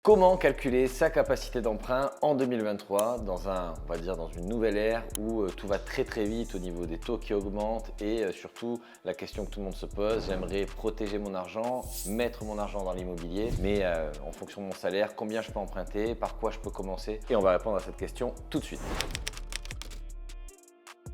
Comment calculer sa capacité d'emprunt en 2023 on va dire dans une nouvelle ère où tout va très vite au niveau des taux qui augmentent et surtout la question que tout le monde se pose, j'aimerais protéger mon argent, mettre mon argent dans l'immobilier, mais en fonction de mon salaire, combien je peux emprunter, par quoi je peux commencer? Et on va répondre à cette question tout de suite.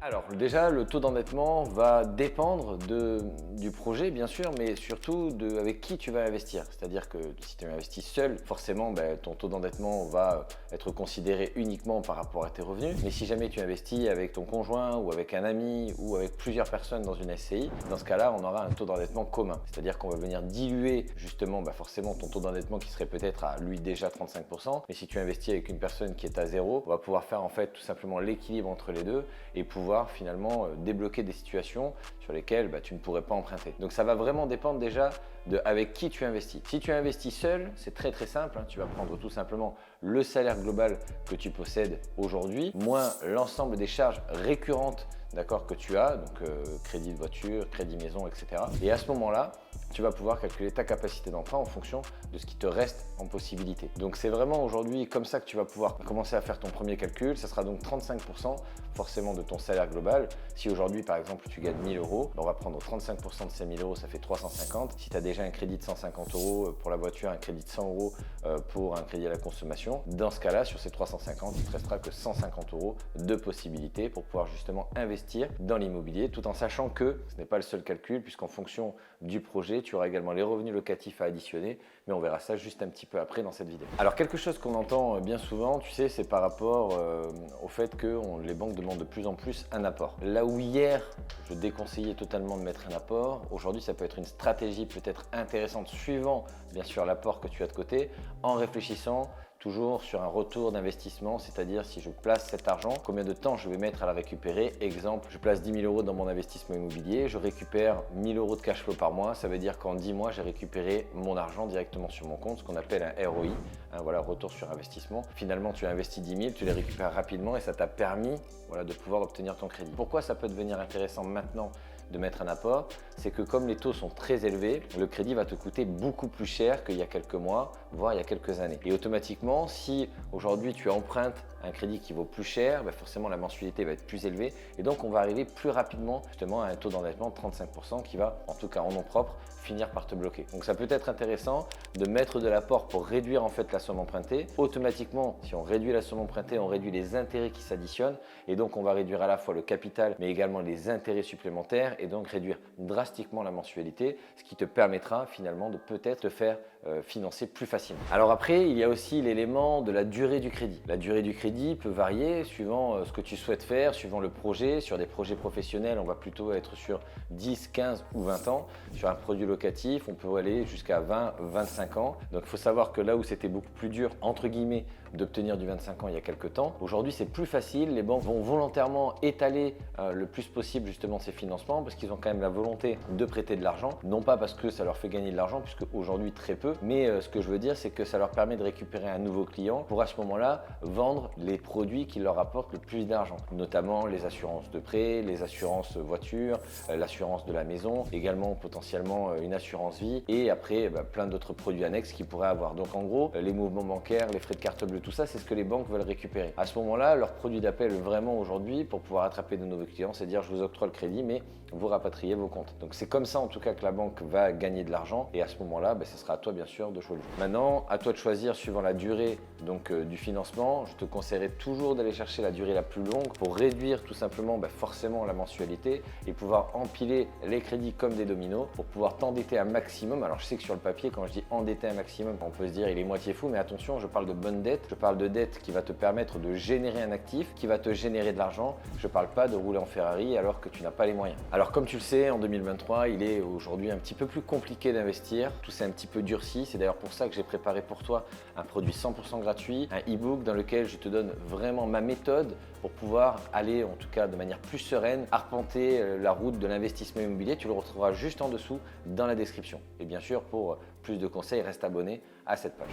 Alors déjà, le taux d'endettement va dépendre du projet bien sûr, mais surtout avec qui tu vas investir. C'est-à-dire que si tu investis seul, forcément ton taux d'endettement va être considéré uniquement par rapport à tes revenus. Mais si jamais tu investis avec ton conjoint ou avec un ami ou avec plusieurs personnes dans une SCI, dans ce cas-là, on aura un taux d'endettement commun. C'est-à-dire qu'on va venir diluer justement forcément ton taux d'endettement qui serait peut-être à lui déjà 35%. Mais si tu investis avec une personne qui est à zéro, on va pouvoir faire en fait tout simplement l'équilibre entre les deux et pouvoir finalement débloquer des situations sur lesquelles tu ne pourrais pas emprunter. Donc ça va vraiment dépendre déjà de avec qui tu investis. Si tu investis seul, c'est très simple, tu vas prendre tout simplement le salaire global que tu possèdes aujourd'hui, moins l'ensemble des charges récurrentes que tu as, donc crédit de voiture, crédit maison, etc. Et à ce moment-là, tu vas pouvoir calculer ta capacité d'emprunt en fonction de ce qui te reste en possibilité. Donc c'est vraiment aujourd'hui comme ça que tu vas pouvoir commencer à faire ton premier calcul. Ça sera donc 35% forcément de ton salaire global. Si aujourd'hui par exemple tu gagnes 1000 euros, on va prendre 35% de ces 1000 euros, ça fait 350. Si tu as déjà un crédit de 150 euros pour la voiture, un crédit de 100 euros pour un crédit à la consommation, dans ce cas-là, sur ces 350, il ne te restera que 150 euros de possibilités pour pouvoir justement investir dans l'immobilier, tout en sachant que ce n'est pas le seul calcul, puisqu'en fonction du projet, tu auras également les revenus locatifs à additionner, mais on verra ça juste un petit peu après dans cette vidéo. Alors quelque chose qu'on entend bien souvent, tu sais, c'est par rapport au fait que les banques demandent de plus en plus un apport. Là où hier, je déconseillais totalement de mettre un apport, aujourd'hui ça peut être une stratégie peut-être intéressante suivant bien sûr l'apport que tu as de côté, en réfléchissant toujours sur un retour d'investissement, c'est-à-dire si je place cet argent, combien de temps je vais mettre à la récupérer. Exemple, je place 10 000 euros dans mon investissement immobilier, je récupère 1000 euros de cash flow par mois, ça veut dire qu'en 10 mois, j'ai récupéré mon argent directement sur mon compte, ce qu'on appelle un ROI, voilà, retour sur investissement. Finalement, tu as investi 10 000, tu les récupères rapidement et ça t'a permis de pouvoir obtenir ton crédit. Pourquoi ça peut devenir intéressant maintenant de mettre un apport? C'est que comme les taux sont très élevés, le crédit va te coûter beaucoup plus cher qu'il y a quelques mois, voire il y a quelques années. Et automatiquement, si aujourd'hui tu empruntes un crédit qui vaut plus cher, forcément la mensualité va être plus élevée et donc on va arriver plus rapidement justement à un taux d'endettement de 35% qui va, en tout cas en nom propre, finir par te bloquer. Donc ça peut être intéressant de mettre de l'apport pour réduire en fait la somme empruntée. Automatiquement, si on réduit la somme empruntée, on réduit les intérêts qui s'additionnent et donc on va réduire à la fois le capital mais également les intérêts supplémentaires et donc réduire drastiquement la mensualité, ce qui te permettra finalement de peut-être te faire financer plus facilement. Alors après, il y a aussi l'élément de la durée du crédit. La durée du crédit peut varier suivant ce que tu souhaites faire, suivant le projet. Sur des projets professionnels, on va plutôt être sur 10, 15 ou 20 ans. Sur un produit locatif, on peut aller jusqu'à 20, 25 ans. Donc il faut savoir que là où c'était beaucoup plus dur, entre guillemets, d'obtenir du 25 ans il y a quelques temps, aujourd'hui c'est plus facile. Les banques vont volontairement étaler le plus possible justement ces financements parce qu'ils ont quand même la volonté de prêter de l'argent. Non pas parce que ça leur fait gagner de l'argent, puisque aujourd'hui très peu, mais ce que je veux dire c'est que ça leur permet de récupérer un nouveau client pour à ce moment-là vendre les produits qui leur apportent le plus d'argent, notamment les assurances de prêt, les assurances voiture, l'assurance de la maison, également potentiellement une assurance vie et après plein d'autres produits annexes qu'ils pourraient avoir. Donc en gros, les mouvements bancaires, les frais de carte bleue, tout ça, c'est ce que les banques veulent récupérer. À ce moment-là, leur produit d'appel vraiment aujourd'hui pour pouvoir attraper de nouveaux clients, c'est dire je vous octroie le crédit, mais vous rapatriez vos comptes. Donc c'est comme ça en tout cas que la banque va gagner de l'argent et à ce moment-là, ce sera à toi bien sûr de choisir. Maintenant, à toi de choisir suivant la durée du financement. Je te conseillerais toujours d'aller chercher la durée la plus longue pour réduire tout simplement forcément la mensualité et pouvoir empiler les crédits comme des dominos pour pouvoir t'endetter un maximum. Alors je sais que sur le papier, quand je dis endetter un maximum, on peut se dire il est moitié fou, mais attention, je parle de bonne dette, je parle de dette qui va te permettre de générer un actif, qui va te générer de l'argent. Je ne parle pas de rouler en Ferrari alors que tu n'as pas les moyens. Alors comme tu le sais, en 2023, il est aujourd'hui un petit peu plus compliqué d'investir. Tout s'est un petit peu durci. C'est d'ailleurs pour ça que j'ai préparé pour toi un produit 100% gratuit, un e-book dans lequel je te donne vraiment ma méthode pour pouvoir aller, en tout cas de manière plus sereine, arpenter la route de l'investissement immobilier. Tu le retrouveras juste en dessous dans la description. Et bien sûr, pour plus de conseils, reste abonné à cette page.